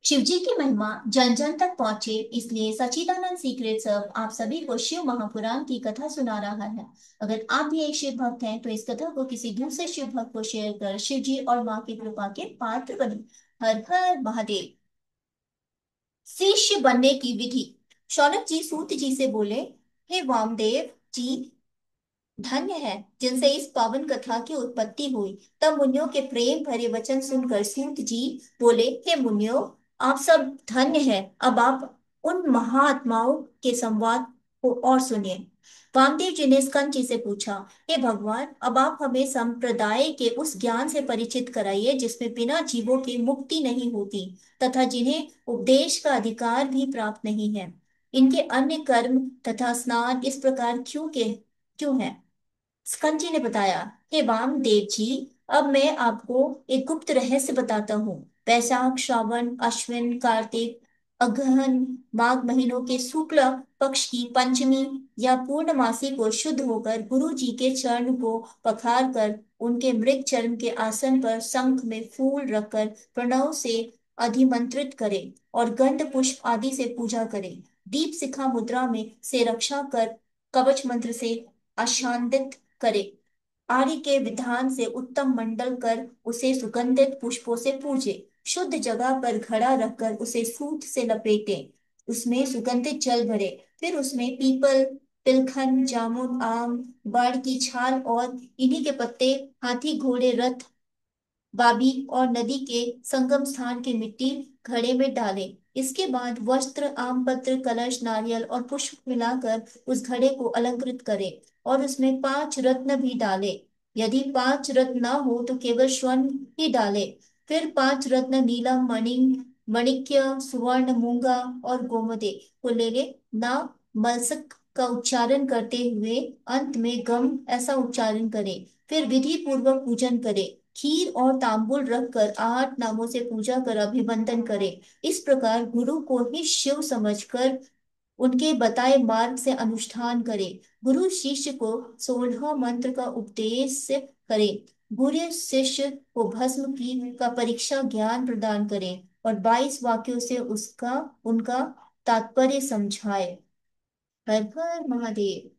शिवजी की महिमा जन जन तक पहुंचे, इसलिए सच्चिदानंद सीक्रेट्स अब आप सभी को शिव महापुराण की कथा सुना रहा है। अगर आप भी एक शिव भक्त हैं तो इस कथा को किसी दूसरे शिव भक्त को शेयर कर शिव जी और माँ की कृपा के पात्र बने। हर हर महादेव। शिष्य बनने की विधि। शौनक जी सूत जी से बोले, हे वामदेव जी, धन्य है जिनसे इस पावन कथा की उत्पत्ति हुई। तब मुनियों के प्रेम भरे वचन सुनकर सूत जी बोले, हे मुनियों, आप सब धन्य हैं। अब आप उन महात्माओं के संवाद को और सुनिए। वामदेव जी ने स्कंद जी से पूछा, हे भगवान, अब आप हमें संप्रदाय के उस ज्ञान से परिचित कराइए जिसमें बिना जीवों की मुक्ति नहीं होती तथा जिन्हें उपदेश का अधिकार भी प्राप्त नहीं है। इनके अन्य कर्म तथा स्नान इस प्रकार क्यों है? स्कंद जी ने बताया, हे वामदेव जी, अब मैं आपको एक गुप्त रहस्य बताता हूँ। वैशाख, श्रावण, अश्विन, कार्तिक, अगहन, माघ महीनों के शुक्ल पक्ष की पंचमी या पूर्णमासी को शुद्ध होकर गुरु जी के चरण को पखार कर उनके मृग चरण के आसन पर शंख में फूल रखकर प्रणव से अधिमंत्रित करें और गंध पुष्प आदि से पूजा करें। दीप शिखा मुद्रा में से रक्षा कर कवच मंत्र से आच्छादित करे। आर्य के विधान से उत्तम मंडल कर उसे सुगंधित पुष्पों से पूजे। शुद्ध जगह पर घड़ा रखकर उसे सूत से लपेटे, उसमें सुगंधित जल भरे। फिर उसमें पीपल, पिलखन, जामुन, आम, बाड़ की छाल और इन्हीं के पत्ते, हाथी, घोड़े, रथ, बाबी और नदी के संगम स्थान की मिट्टी घड़े में डालें। इसके बाद वस्त्र, आम पत्र, कलश, नारियल और पुष्प मिलाकर उस घड़े को अलंकृत करें और उसमें 5 रत्न भी डालें। यदि 5 रत्न ना हो तो केवल स्वर्ण ही डालें। फिर 5 रत्न नीलम, मणिक्य, सुवर्ण, मूंगा और गोमदे को ले ले। ना मलसक का उच्चारण करते हुए अंत में गम ऐसा उच्चारण करें। फिर विधि पूर्वक पूजन करें। खीर और तांबुल रखकर 8 नामों से पूजा कर अभिवंदन करें। इस प्रकार गुरु को ही शिव समझकर उनके बताए मार्ग से अनुष्ठान करें। गुरु शिष्य को 16 मंत्र का उपदेश करे। बुरे शिष्य को भस्म की का परीक्षा ज्ञान प्रदान करे और 22 वाक्यों से उसका उनका तात्पर्य समझाए। हर हर महादेव।